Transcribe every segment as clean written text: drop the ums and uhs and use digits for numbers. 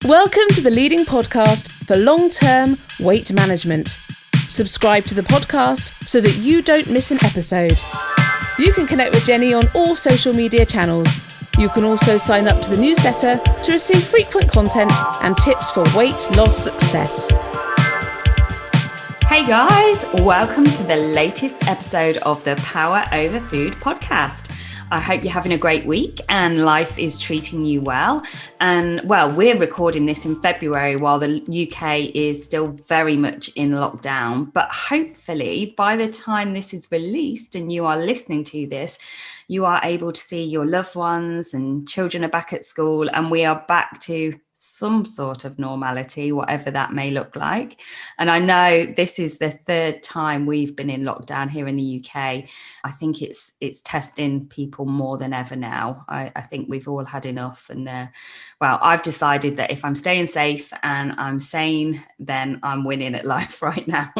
Welcome to the leading podcast for long-term weight management. Subscribe to the podcast so that you don't miss an episode. You can connect with Jenny on all social media channels. You can also sign up to the newsletter to receive frequent content and tips for weight loss success. Hey guys, welcome to the latest episode of the Power Over Food podcast. I hope you're having a great week and life is treating you well. And well, we're recording this in February while the UK is still very much in lockdown. But hopefully by the time this is released and you are listening to this, you are able to see your loved ones and children are back at school and we are back to some sort of normality, whatever that may look like. And I know this is the third time we've been in lockdown here in the UK. I think it's testing people more than ever now. I think we've all had enough. And well, I've decided that if I'm staying safe and I'm sane, then I'm winning at life right now.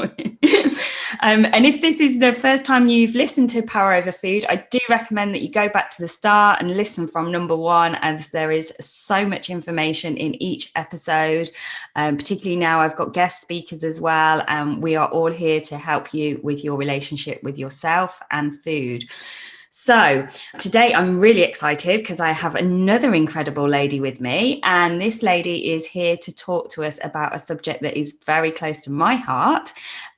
And if this is the first time you've listened to Power Over Food, I do recommend that you go back to the start and listen from number one, as there is so much information in each episode. Particularly now I've got guest speakers as well, and we are all here to help you with your relationship with yourself and food. So today I'm really excited because I have another incredible lady with me, and this lady is here to talk to us about a subject that is very close to my heart,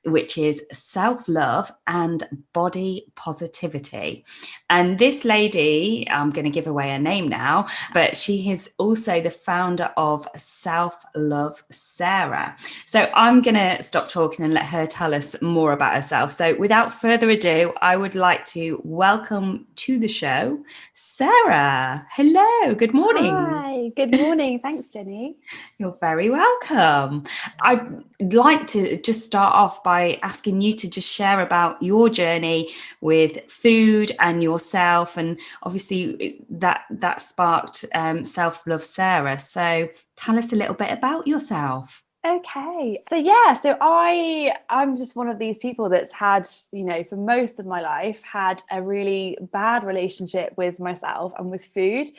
which is self-love and body positivity. And this lady, I'm going to give away her name now, but she is also the founder of Self-Love Sarah. So I'm going to stop talking and let her tell us more about herself. So without further ado, I would like to welcome to the show, Sarah. Hello, good morning. Hi, good morning. Thanks, Jenny. You're very welcome. I'd like to just start off by asking you to just share about your journey with food and yourself, and obviously that sparked Self-Love Sarah. So tell us a little bit about yourself. Okay, so I'm just one of these people that's had, for most of my life, had a really bad relationship with myself and with food.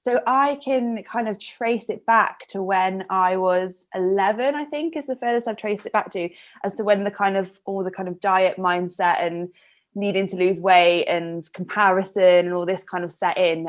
So I can kind of trace it back to when I was 11, I think is the furthest I've traced it back to, as to when all the kind of diet mindset and needing to lose weight and comparison and all this kind of set in.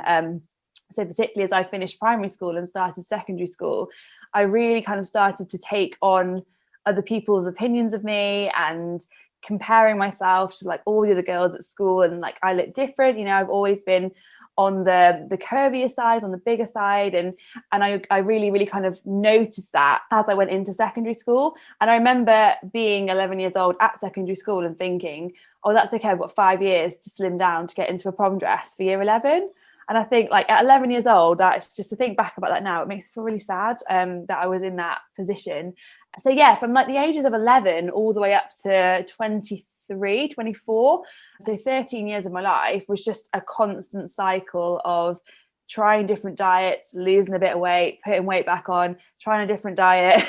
So particularly as I finished primary school and started secondary school, I really kind of started to take on other people's opinions of me and comparing myself to like all the other girls at school, and like I look different. I've always been on the curvier side, on the bigger side, and I really, really kind of noticed that as I went into secondary school. And I remember being 11 years old at secondary school and thinking, oh, that's okay, I've got 5 years to slim down to get into a prom dress for year 11. And I think like at 11 years old, that's just to think back about that now, it makes me feel really sad that I was in that position. So yeah, from like the ages of 11 all the way up to 23, 24. So 13 years of my life was just a constant cycle of trying different diets, losing a bit of weight, putting weight back on, trying a different diet,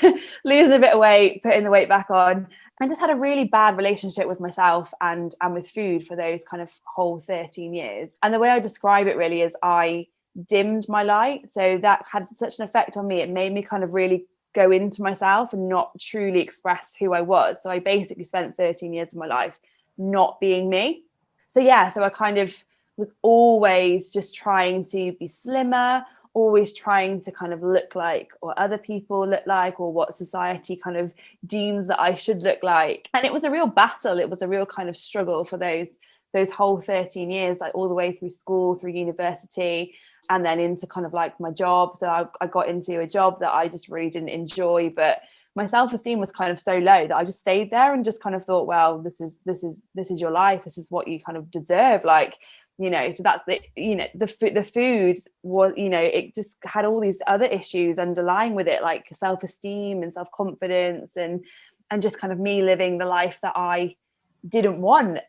losing a bit of weight, putting the weight back on. I just had a really bad relationship with myself and with food for those kind of whole 13 years. And the way I describe it really is I dimmed my light. So that had such an effect on me. It made me kind of really go into myself and not truly express who I was. So I basically spent 13 years of my life not being me. So I kind of was always just trying to be slimmer, always trying to kind of look like what other people look like or what society kind of deems that I should look like. And it was a real battle. It was a real kind of struggle for those whole 13 years, like all the way through school, through university, and then into kind of like my job. So I got into a job that I just really didn't enjoy, but my self-esteem was kind of so low that I just stayed there and just kind of thought, well, this is your life. This is what you kind of deserve. Like, so that's the food was, it just had all these other issues underlying with it, like self-esteem and self-confidence and just kind of me living the life that I didn't want.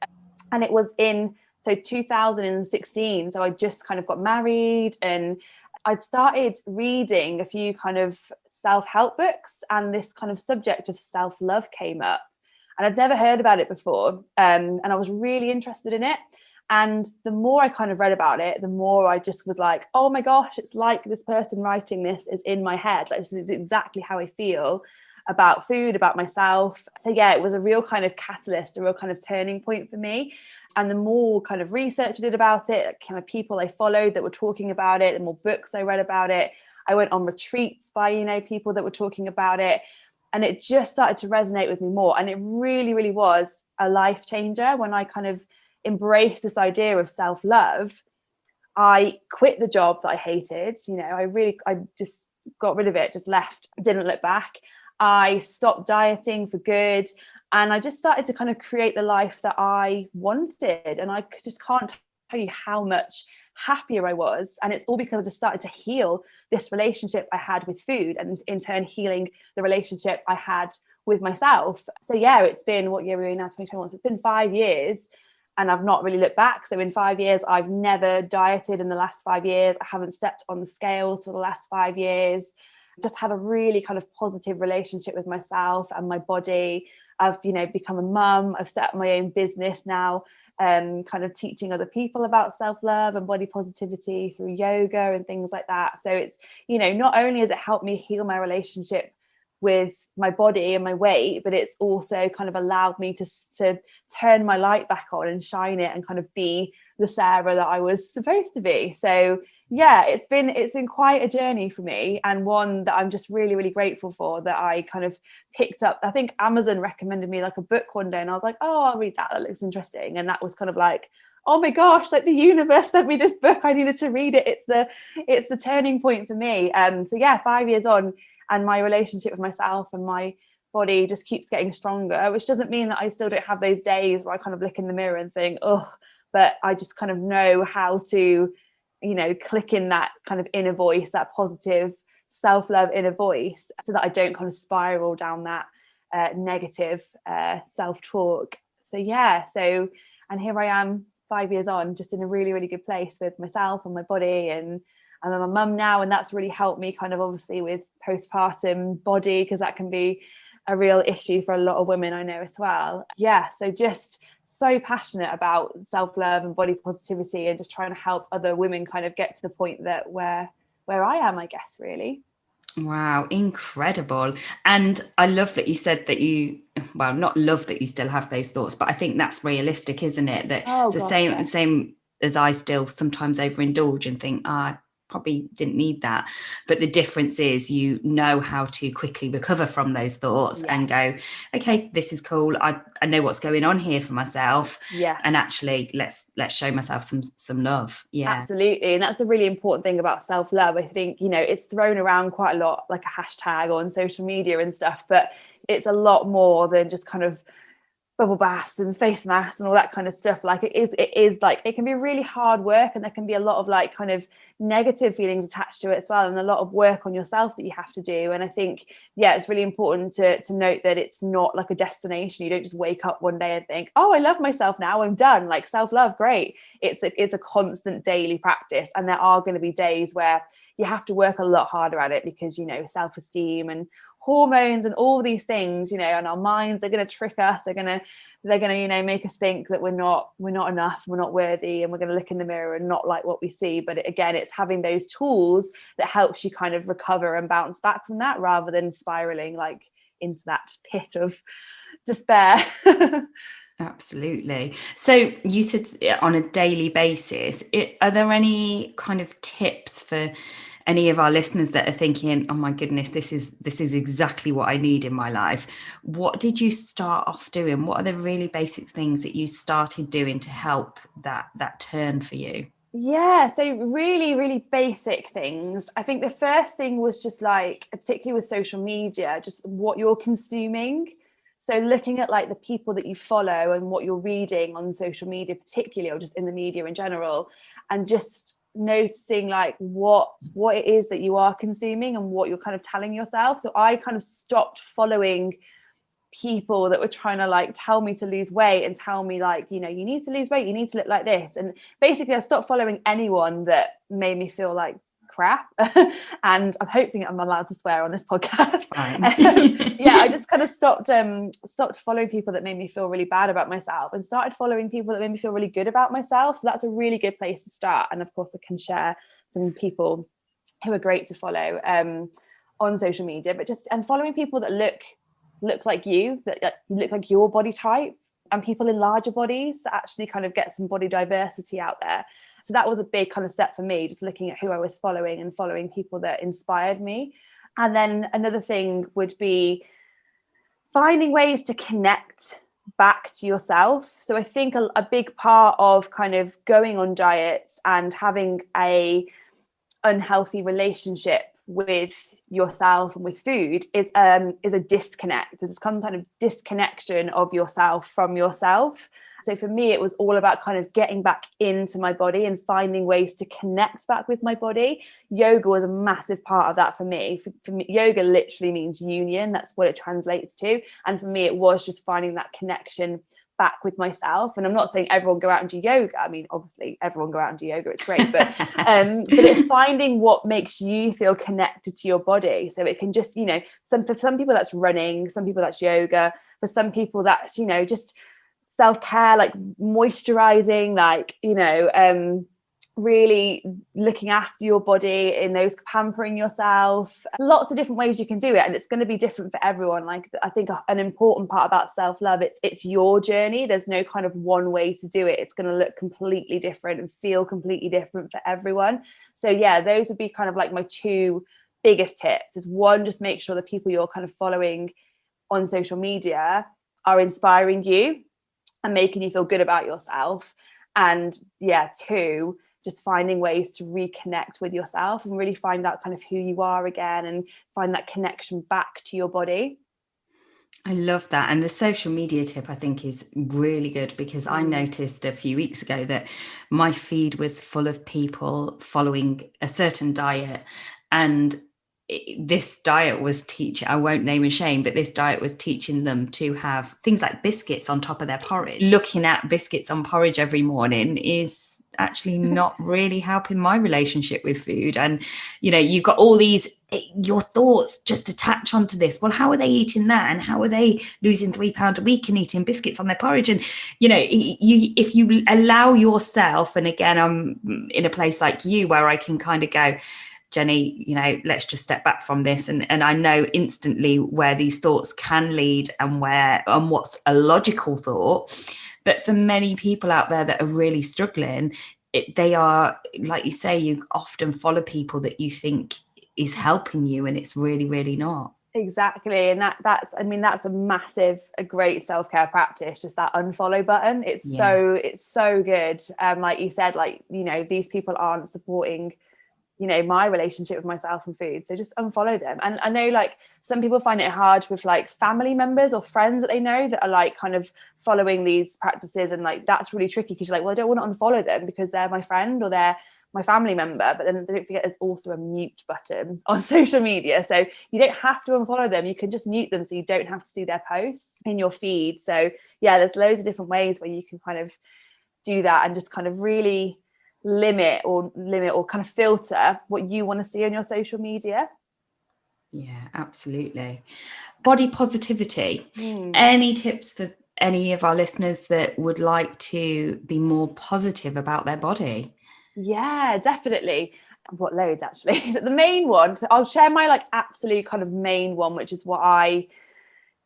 And it was in 2016. So I just kind of got married and I'd started reading a few kind of self-help books, and this kind of subject of self-love came up, and I'd never heard about it before. And I was really interested in it. And the more I kind of read about it, the more I just was like, oh my gosh, it's like this person writing this is in my head. Like, this is exactly how I feel about food, about myself. So yeah, it was a real kind of catalyst, a real kind of turning point for me. And the more kind of research I did about it, kind of people I followed that were talking about it, the more books I read about it. I went on retreats by, you know, people that were talking about it. And it just started to resonate with me more. And it really, really was a life changer when I kind of embraced this idea of self-love. I quit the job that I hated. You know, I just got rid of it, just left, didn't look back. I stopped dieting for good. And I just started to kind of create the life that I wanted. And I just can't tell you how much happier I was. And it's all because I just started to heal this relationship I had with food, and in turn healing the relationship I had with myself. So yeah, it's been, what year are we in now, 2021? So it's been 5 years and I've not really looked back. So in 5 years, I've never dieted in the last 5 years. I haven't stepped on the scales for the last 5 years. Just have a really kind of positive relationship with myself and my body. I've, you know, become a mum. I've set up my own business now, kind of teaching other people about self-love and body positivity through yoga and things like that. So it's, you know, not only has it helped me heal my relationship with my body and my weight, but it's also kind of allowed me to turn my light back on and shine it and kind of be the Sarah that I was supposed to be. So yeah, it's been quite a journey for me, and one that I'm just really, really grateful for, that I kind of picked up. I think Amazon recommended me like a book one day, and I was like, oh, I'll read that. That looks interesting. And that was kind of like, oh my gosh, like the universe sent me this book. I needed to read it. It's the turning point for me. So yeah, 5 years on, and my relationship with myself and my body just keeps getting stronger, which doesn't mean that I still don't have those days where I kind of look in the mirror and think, oh, but I just kind of know how to, you know, click in that kind of inner voice, that positive self-love inner voice, so that I don't kind of spiral down that negative self-talk. So yeah, and here I am 5 years on, just in a really, really good place with myself and my body, and I'm a mum now, and that's really helped me kind of obviously with postpartum body, because that can be a real issue for a lot of women I know as well. Yeah, so just so passionate about self-love and body positivity, and just trying to help other women kind of get to the point that where I am, I guess, really. Wow, incredible. And I love that you said that well, not love that you still have those thoughts, but I think that's realistic, isn't it? That same as I still sometimes overindulge and think, probably didn't need that. But the difference is, you know how to quickly recover from those thoughts and go, okay, this is cool. I know what's going on here for myself. Yeah. And actually let's show myself some love. Yeah. Absolutely. And that's a really important thing about self-love. I think, you know, it's thrown around quite a lot, like a hashtag on social media and stuff, but it's a lot more than just kind of bubble baths and face masks and all that kind of stuff. Like it is like, it can be really hard work, and there can be a lot of like kind of negative feelings attached to it as well, and a lot of work on yourself that you have to do. And I think, yeah, it's really important to note that it's not like a destination. You don't just wake up one day and think, oh, I love myself now, I'm done. Like self-love, great. It's a constant daily practice, and there are going to be days where you have to work a lot harder at it, because, you know, self-esteem and hormones and all these things, you know, and our minds, they're going to trick us. They're going to, you know, make us think that we're not enough, we're not worthy, and we're going to look in the mirror and not like what we see. But again, it's having those tools that helps you kind of recover and bounce back from that, rather than spiraling like into that pit of despair. Absolutely. So you said on a daily basis, are there any kind of tips for any of our listeners that are thinking, oh my goodness, this is exactly what I need in my life? What did you start off doing? What are the really basic things that you started doing to help that turn for you? Yeah, so really, really basic things. I think the first thing was just like, particularly with social media, just what you're consuming. So looking at like the people that you follow and what you're reading on social media, particularly, or just in the media in general, and just noticing like what it is that you are consuming and what you're kind of telling yourself. So I kind of stopped following people that were trying to like tell me to lose weight and tell me like, you know, you need to lose weight, you need to look like this. And basically I stopped following anyone that made me feel like crap. And I'm hoping I'm allowed to swear on this podcast. Yeah, I just kind of stopped following people that made me feel really bad about myself and started following people that made me feel really good about myself. So that's a really good place to start. And of course I can share some people who are great to follow on social media, but just and following people that look like you, that look like your body type, and people in larger bodies that actually kind of get some body diversity out there. So that was a big kind of step for me, just looking at who I was following and following people that inspired me. And then another thing would be finding ways to connect back to yourself. So I think a big part of kind of going on diets and having a unhealthy relationship with yourself and with food is a disconnect. There's some kind of disconnection of yourself from yourself. So for me, it was all about kind of getting back into my body and finding ways to connect back with my body. Yoga was a massive part of that for me. For me, yoga literally means union. That's what it translates to. And for me, it was just finding that connection back with myself. And I'm not saying everyone go out and do yoga. I mean, obviously everyone go out and do yoga, it's great, but it's finding what makes you feel connected to your body. So it can just, for some people that's running, some people that's yoga, for some people that's, just self-care, like moisturizing, like, really looking after your body, in those pampering yourself. Lots of different ways you can do it, and it's going to be different for everyone. Like, I think an important part about self-love, it's your journey. There's no kind of one way to do it. It's going to look completely different and feel completely different for everyone. So yeah, those would be kind of like my two biggest tips. Is one, just make sure the people you're kind of following on social media are inspiring you and making you feel good about yourself. And yeah, two, just finding ways to reconnect with yourself and really find out kind of who you are again and find that connection back to your body. I love that. And the social media tip, I think, is really good, because I noticed a few weeks ago that my feed was full of people following a certain diet, and this diet was I won't name and shame, but this diet was teaching them to have things like biscuits on top of their porridge. Looking at biscuits on porridge every morning is actually not really helping my relationship with food. And you've got all these, your thoughts just attach onto this. Well, how are they eating that, and how are they losing 3 pounds a week and eating biscuits on their porridge? And if you allow yourself, and again, I'm in a place like you where I can kind of go, Jenny, let's just step back from this. And I know instantly where these thoughts can lead and what's a logical thought. But for many people out there that are really struggling, they are, like you say, you often follow people that you think is helping you, and it's really, really not. Exactly. And that's a great self-care practice, just that unfollow button. It's so good. Like you said, like, these people aren't supporting my relationship with myself and food, so just unfollow them. And I know, like, some people find it hard with like family members or friends that they know that are like kind of following these practices, and like that's really tricky, because you're like, well, I don't want to unfollow them because they're my friend or they're my family member. But then don't forget, there's also a mute button on social media, so you don't have to unfollow them. You can just mute them, so you don't have to see their posts in your feed. So yeah, there's loads of different ways where you can kind of do that and just kind of really limit or kind of filter what you want to see on your social media. Yeah, absolutely. Body positivity. Any tips for any of our listeners that would like to be more positive about their body? Yeah, definitely. What loads, actually. The main one, I'll share my like absolute kind of main one, which is what I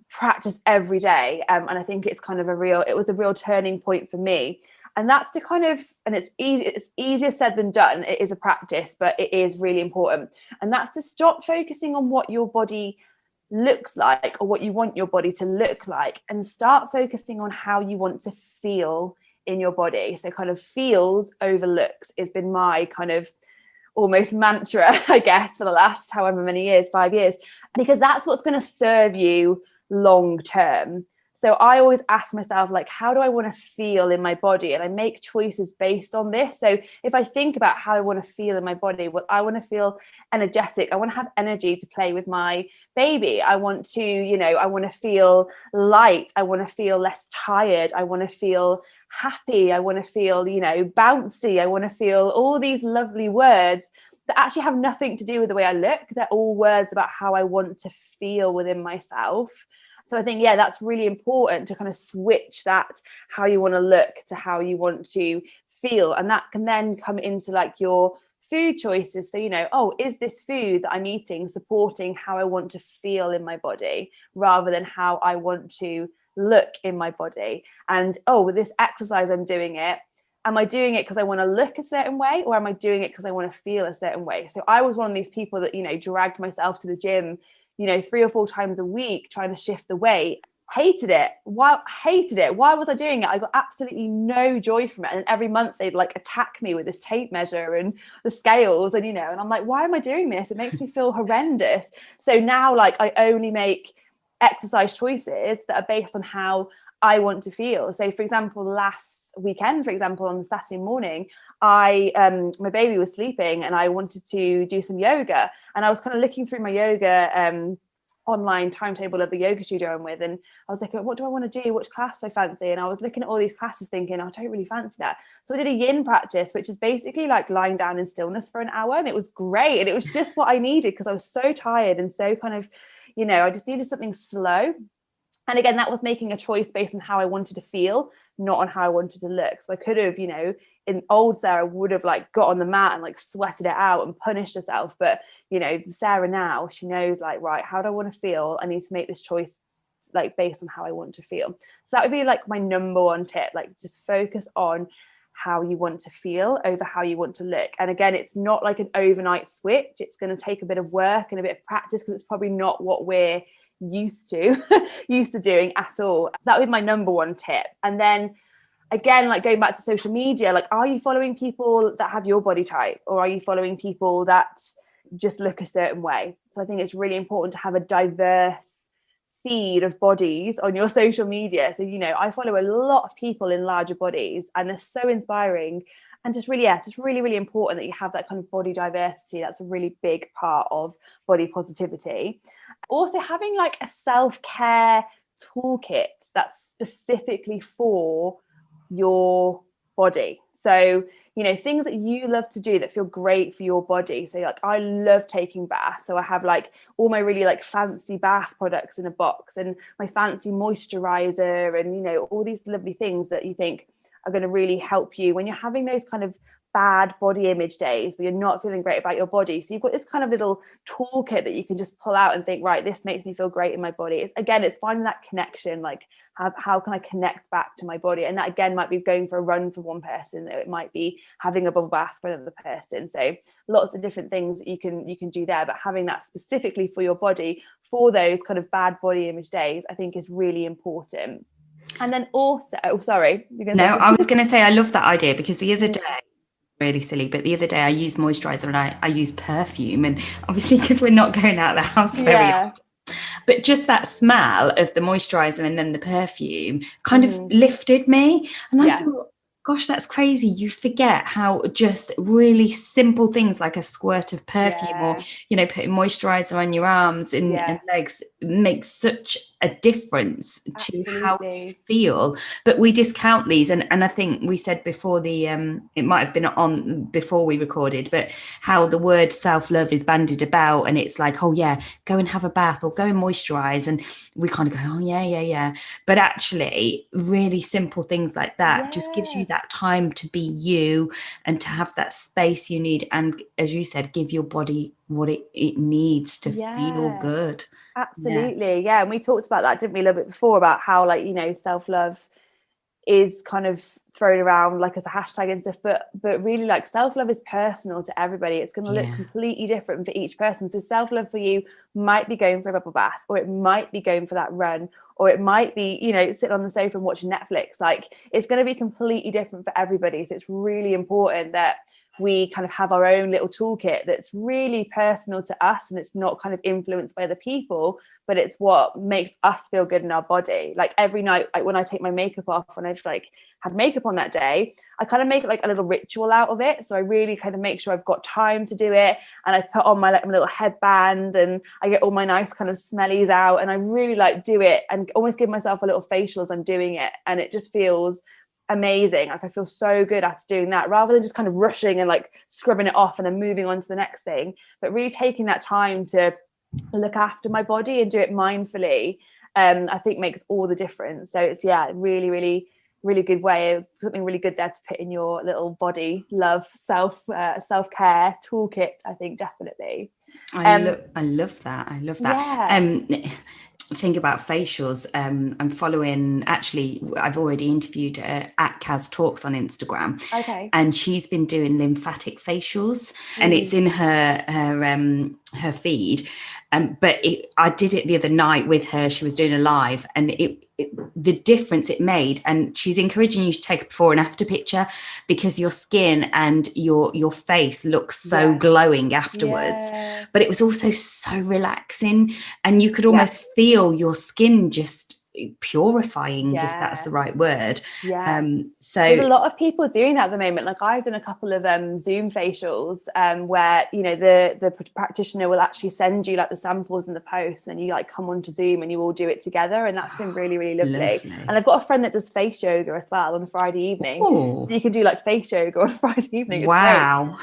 practice every day. And I think it's kind of it was a real turning point for me. And that's to kind of, and it's easier said than done. It is a practice, but it is really important. And that's to stop focusing on what your body looks like or what you want your body to look like, and start focusing on how you want to feel in your body. So kind of feels over looks has been my kind of almost mantra, I guess, for the last however many years, 5 years, because that's what's going to serve you long term. So I always ask myself, like, how do I want to feel in my body? And I make choices based on this. So if I think about how I want to feel in my body, well, I want to feel energetic. I want to have energy to play with my baby. I want to, I want to feel light. I want to feel less tired. I want to feel happy. I want to feel, bouncy. I want to feel all these lovely words that actually have nothing to do with the way I look. They're all words about how I want to feel within myself. So I think, yeah, that's really important to kind of switch that how you want to look to how you want to feel. And that can then come into like your food choices. So, you know, oh, is this food that I'm eating supporting how I want to feel in my body rather than how I want to look in my body? And, oh, with this exercise, I'm doing it. Am I doing it because I want to look a certain way, or am I doing it because I want to feel a certain way? So I was one of these people that, you know, dragged myself to the gym, you know, 3 or 4 times a week trying to shift the weight. Hated it. Why was I doing it? I got absolutely no joy from it. And every month they'd like attack me with this tape measure and the scales, and, you know, and I'm like, why am I doing this? It makes me feel horrendous. So now, like, I only make exercise choices that are based on how I want to feel. So for example, last weekend, for example, on Saturday morning, my baby was sleeping and I wanted to do some yoga, and I was kind of looking through my yoga online timetable of the yoga studio I'm with, and I was like, what do I want to do, which class do I fancy? And I was looking at all these classes thinking, I don't really fancy that. So I did a Yin practice, which is basically like lying down in stillness for an hour, and it was great, and it was just what I needed because I was so tired and so kind of, you know, I just needed something slow. And again, that was making a choice based on how I wanted to feel, not on how I wanted to look. So I could have, you know, in old Sarah would have like got on the mat and like sweated it out and punished herself. But, you know, Sarah now, she knows like, right, how do I want to feel? I need to make this choice like based on how I want to feel. So that would be like my number one tip, like just focus on how you want to feel over how you want to look. And again, it's not like an overnight switch. It's going to take a bit of work and a bit of practice because it's probably not what we're used to doing at all. So that would be my number one tip. And then again, like going back to social media, like, are you following people that have your body type, or are you following people that just look a certain way? So I think it's really important to have a diverse feed of bodies on your social media. So, you know, I follow a lot of people in larger bodies and they're so inspiring, and just really, really important that you have that kind of body diversity. That's a really big part of body positivity. Also having like a self-care toolkit that's specifically for your body. So, you know, things that you love to do that feel great for your body. So like, I love taking baths. So I have like all my really like fancy bath products in a box, and my fancy moisturizer, and, you know, all these lovely things that you think are going to really help you when you're having those kind of bad body image days where you're not feeling great about your body. So you've got this kind of little toolkit that you can just pull out and think, right, this makes me feel great in my body. It's finding that connection, like how can I connect back to my body? And that again might be going for a run for one person, it might be having a bubble bath for another person. So lots of different things that you can do there, but having that specifically for your body for those kind of bad body image days, I think is really important. And then also, I was going to say I love that idea, because the other day, really silly, but the other day I used moisturizer and I used perfume, and obviously because we're not going out of the house very often, but just that smell of the moisturizer and then the perfume kind of lifted me. And I thought, gosh, that's crazy. You forget how just really simple things like a squirt of perfume or, you know, putting moisturizer on your arms and legs makes such a difference to how you feel. But we discount these, and I think we said before it might have been on before we recorded, but how the word self-love is bandied about, and it's like, oh yeah, go and have a bath or go and moisturize, and we kind of go, oh yeah, but actually really simple things like that just gives you that time to be you and to have that space you need, and as you said, give your body what it needs to feel good. Absolutely. And we talked about that, didn't we, a little bit before, about how, like, you know, self-love is kind of thrown around like as a hashtag and stuff, but really, like, self-love is personal to everybody. It's going to look completely different for each person. So self-love for you might be going for a bubble bath, or it might be going for that run, or it might be, you know, sitting on the sofa and watching Netflix. Like, it's going to be completely different for everybody. So it's really important that we kind of have our own little toolkit that's really personal to us, and it's not kind of influenced by other people, but it's what makes us feel good in our body. Like every night, like when I take my makeup off, when I've like had makeup on that day, I kind of make like a little ritual out of it. So I really kind of make sure I've got time to do it, and I put on my little headband, and I get all my nice kind of smellies out, and I really like do it and almost give myself a little facial as I'm doing it, and it just feels amazing. Like I feel so good after doing that, rather than just kind of rushing and like scrubbing it off and then moving on to the next thing, but really taking that time to look after my body and do it mindfully, I think makes all the difference. So it's really, really, really good way of something really good there to put in your little body love self-care toolkit, I think, definitely. I love that. I love that. Yeah. Think about facials. I'm following, actually, I've already interviewed at Kaz Talks on Instagram. Okay. And she's been doing lymphatic facials, and it's in her feed. But I did it the other night with her. She was doing a live, and the difference it made. And she's encouraging you to take a before and after picture, because your skin and your face looks so glowing afterwards. Yeah. But it was also so relaxing, and you could almost feel your skin just purifying, if that's the right word. So there's a lot of people doing that at the moment. Like I've done a couple of Zoom facials where, you know, the practitioner will actually send you like the samples in the post, and then you like come onto Zoom and you all do it together, and that's been really, really lovely. And I've got a friend that does face yoga as well on a Friday evening. So you can do like face yoga on a Friday evening. It's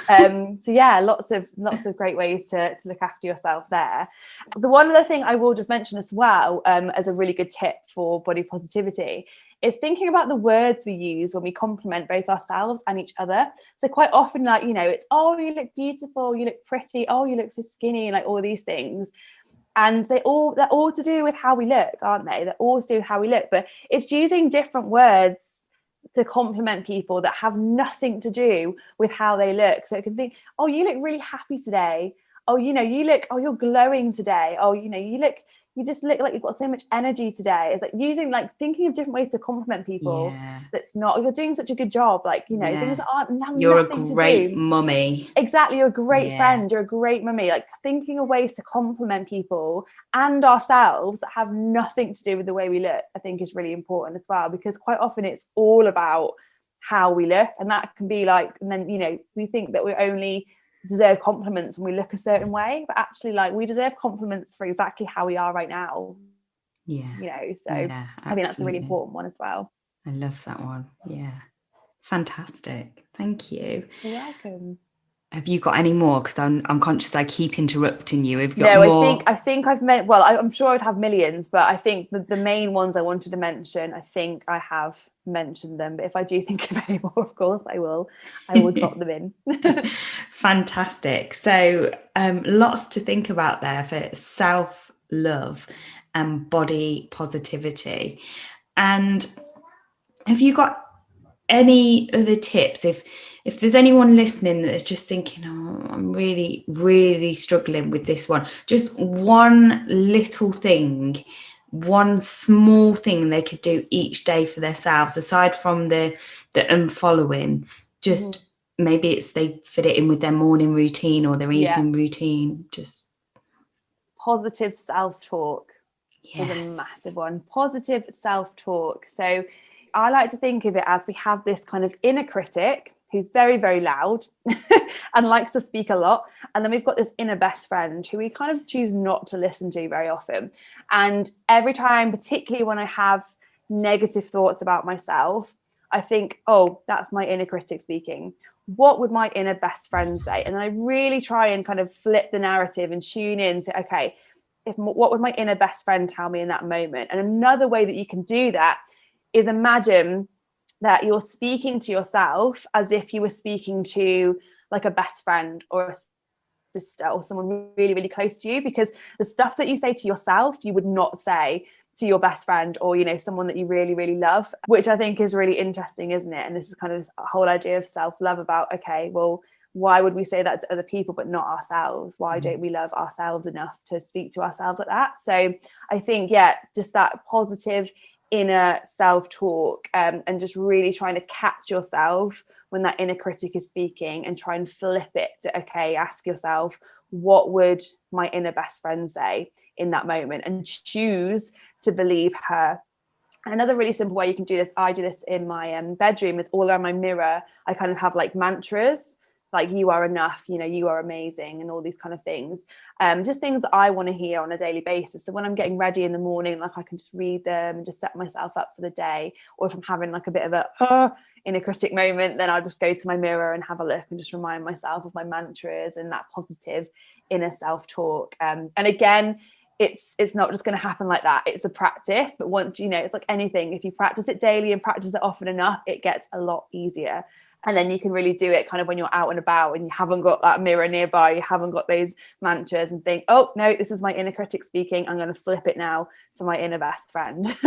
great. So yeah, lots of great ways to look after yourself there. The one other thing I will just mention as well, as a really good tip for body positivity, is thinking about the words we use when we compliment both ourselves and each other. So quite often, like, you know, it's, oh, you look beautiful, you look pretty, oh, you look so skinny, like all these things. And they're all to do with how we look, aren't they? They're all to do with how we look, but it's using different words to compliment people that have nothing to do with how they look. So it can think, oh, you look really happy today. Oh, you know, you're glowing today. Oh, you know, you just look like you've got so much energy today. It's like using, like, thinking of different ways to compliment people. That's not, you're doing such a good job, like, you know, things that aren't have you're nothing a great to do. mummy. Exactly, you're a great friend, you're a great mummy. Like thinking of ways to compliment people and ourselves that have nothing to do with the way we look, I think is really important as well, because quite often it's all about how we look, and that can be like, and then, you know, we think that we only deserve compliments when we look a certain way, but actually, like, we deserve compliments for exactly how we are right now. You know, so I think that's a really important one as well. I love that one. Fantastic, thank you. You're welcome. Have you got any more? Because I'm conscious I keep interrupting you. Have you got more? I think I've meant, well, I'm sure I'd have millions, but I think the main ones I wanted to mention, I think I have mentioned them, but if I do think of any more, of course I will drop them in. Fantastic. So lots to think about there for self-love and body positivity. And have you got any other tips, if there's anyone listening that is just thinking, oh, I'm really, really struggling with this one, just one little thing, one small thing they could do each day for themselves, aside from the unfollowing, just maybe it's they fit it in with their morning routine or their evening routine. Just positive self-talk is a massive one. Positive self-talk. So I like to think of it as we have this kind of inner critic who's very, very loud and likes to speak a lot. And then we've got this inner best friend who we kind of choose not to listen to very often. And every time, particularly when I have negative thoughts about myself, I think, oh, that's my inner critic speaking. What would my inner best friend say? And I really try and kind of flip the narrative and tune in to, okay, what would my inner best friend tell me in that moment? And another way that you can do that is imagine that you're speaking to yourself as if you were speaking to like a best friend or a sister or someone really, really close to you, because the stuff that you say to yourself, you would not say to your best friend or, you know, someone that you really, really love, which I think is really interesting, isn't it? And this is kind of a whole idea of self-love about, okay, well, why would we say that to other people but not ourselves? Why don't we love ourselves enough to speak to ourselves like that? So I think, just that positive inner self-talk, and just really trying to catch yourself when that inner critic is speaking and try and flip it to, okay, ask yourself, what would my inner best friend say in that moment, and choose to believe her. Another really simple way you can do this, I do this in my bedroom, is all around my mirror I kind of have like mantras. like you are enough, you know, you are amazing, and all these kind of things. Just things that I want to hear on a daily basis. So when I'm getting ready in the morning, like I can just read them and just set myself up for the day. Or if I'm having like a bit of a inner critic moment, then I'll just go to my mirror and have a look and just remind myself of my mantras and that positive inner self-talk. And again, it's not just going to happen like that. It's a practice, but once, you know, it's like anything, if you practice it daily and practice it often enough, it gets a lot easier. And then you can really do it kind of when you're out and about and you haven't got that mirror nearby, you haven't got those mantras, and think, oh no, this is my inner critic speaking, I'm going to flip it now to my inner best friend.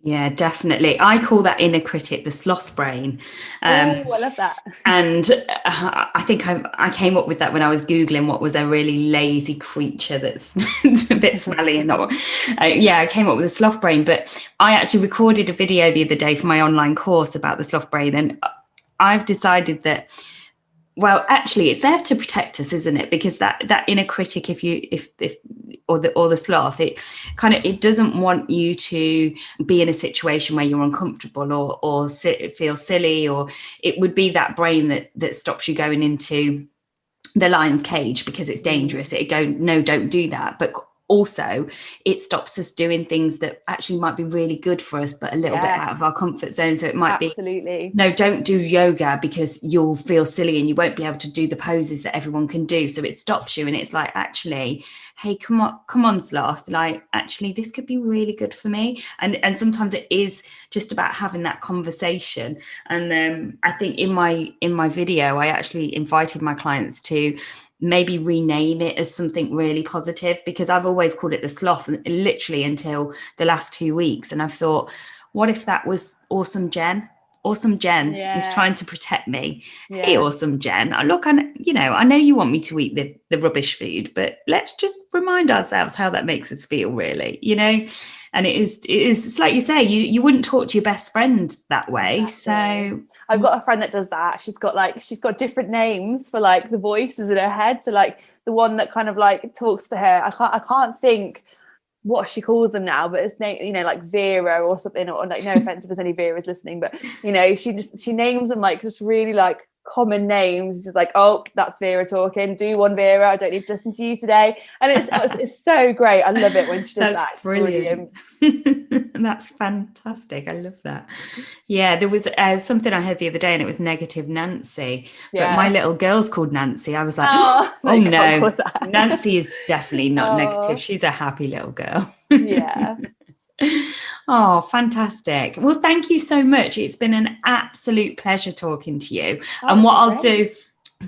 Yeah, definitely. I call that inner critic the sloth brain. I love that. And I think I came up with that when I was Googling what was a really lazy creature that's a bit smelly and not. I came up with a sloth brain. But I actually recorded a video the other day for my online course about the sloth brain. And I've decided that, well, actually, it's there to protect us, isn't it? Because that inner critic, or the sloth, it doesn't want you to be in a situation where you're uncomfortable or feel silly, or it would be that brain that stops you going into the lion's cage because it's dangerous. It'd go, no, don't do that. But also it stops us doing things that actually might be really good for us, but a little bit out of our comfort zone. So it might be, no, don't do yoga because you'll feel silly and you won't be able to do the poses that everyone can do. So it stops you. And it's like, actually, hey, come on, sloth. Like, actually, this could be really good for me. And sometimes it is just about having that conversation. And I think in my video, I actually invited my clients to maybe rename it as something really positive, because I've always called it the sloth, literally until the last 2 weeks. And I've thought, what if that was Awesome Jen? Awesome Jen is trying to protect me. Hey, Awesome Jen, look, I know you want me to eat the rubbish food, but let's just remind ourselves how that makes us feel, really, you know. And it's like you say, you wouldn't talk to your best friend that way. Exactly. So I've got a friend that does that. She's got different names for like the voices in her head. So like the one that kind of like talks to her, I can't think what she calls them now, but it's name, you know, like Vera or something, or like, no offense if there's any Veras listening, but you know, she names them like just really like common names, just like, oh, that's Vera talking, do one, Vera, I don't need to listen to you today. And it's so great. I love it when she does that. It's brilliant. That's fantastic. I love that. Yeah, there was something I heard the other day, and it was negative Nancy, but my little girl's called Nancy. I was like, oh no, Nancy is definitely not negative. She's a happy little girl. Yeah. Oh, fantastic. Well, thank you so much. It's been an absolute pleasure talking to you. And what I'll do,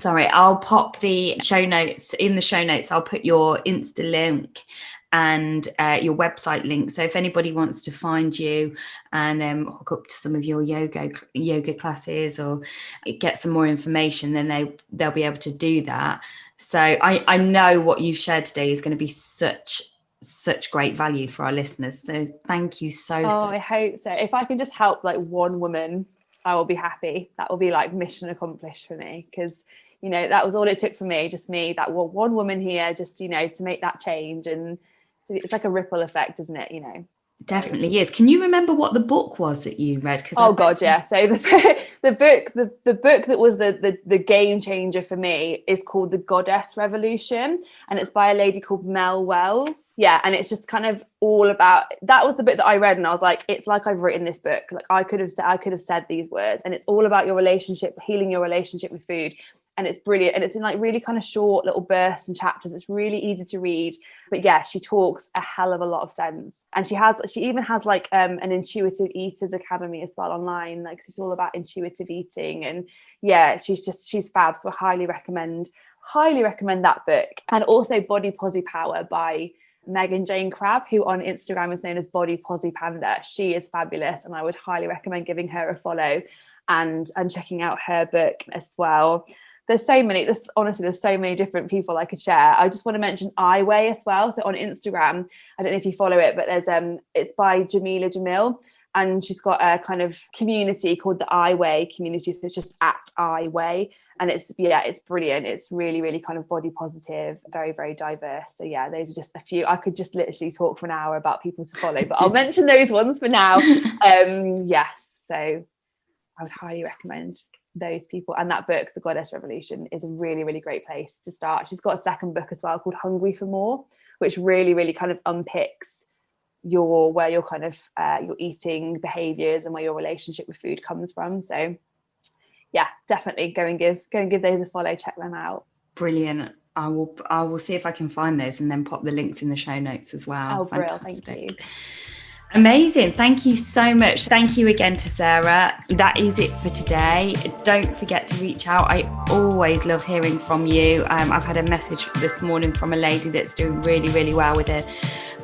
I'll pop the show notes. In the show notes, I'll put your Insta link and your website link. So if anybody wants to find you and hook up to some of your yoga classes or get some more information, then they'll be able to do that. So I know what you've shared today is going to be such great value for our listeners. So thank you so much. I hope so. If I can just help like one woman, I will be happy. That will be like mission accomplished for me, because you know, that was all it took for me, just me, that one woman here, just, you know, to make that change. And it's like a ripple effect, isn't it, you know? Definitely is. Can you remember what the book was that you read? Yeah. So the book that was the game changer for me is called The Goddess Revolution, and it's by a lady called Mel Wells. Yeah, and it's just kind of all about, that was the book that I read, and I was like, it's like I've written this book. Like I could have said these words, and it's all about your relationship, healing your relationship with food. And it's brilliant, and it's in like really kind of short little bursts and chapters. It's really easy to read, but yeah, she talks a hell of a lot of sense. And she even has like an Intuitive Eaters Academy as well online, like it's all about intuitive eating. And yeah, she's fab. So I highly recommend that book. And also Body Posy Power by Megan Jane Crabb, who on Instagram is known as Body Posy Panda. She is fabulous, and I would highly recommend giving her a follow and checking out her book as well. There's so many different people I could share. I just want to mention I Weigh as well. So on Instagram, I don't know if you follow it, but there's it's by Jamila Jamil, and she's got a kind of community called the I Weigh community. So it's just at I Weigh, and it's brilliant. It's really, really kind of body positive, very, very diverse. So yeah, those are just a few. I could just literally talk for an hour about people to follow, but I'll mention those ones for now. Yes, so I would highly recommend those people. And that book, The Goddess Revolution, is a really, really great place to start. She's got a second book as well called Hungry for More, which really, really kind of unpicks your eating behaviors and where your relationship with food comes from. So yeah, definitely go and give those a follow, check them out. Brilliant. I will see if I can find those and then pop the links in the show notes as well. Oh, brilliant. Thank you. Amazing. Thank you so much. Thank you again to Sarah. That is it for today. Don't forget to reach out. I always love hearing from you. I've had a message this morning from a lady that's doing really, really well with her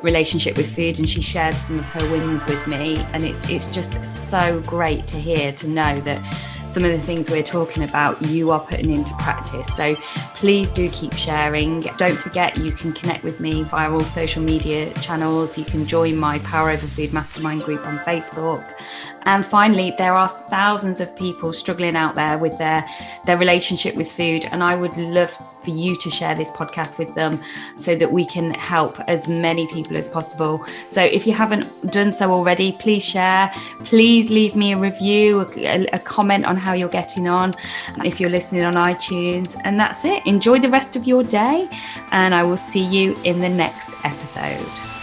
relationship with food, and she shared some of her wins with me, and it's just so great to hear, to know that some of the things we're talking about you are putting into practice. So please do keep sharing. Don't forget, you can connect with me via all social media channels. You can join my Power Over Food Mastermind group on Facebook. And finally, there are thousands of people struggling out there with their relationship with food, and I would love for you to share this podcast with them so that we can help as many people as possible. So if you haven't done so already, please share. Please leave me a review, a comment on how you're getting on if you're listening on iTunes. And that's it. Enjoy the rest of your day, and I will see you in the next episode.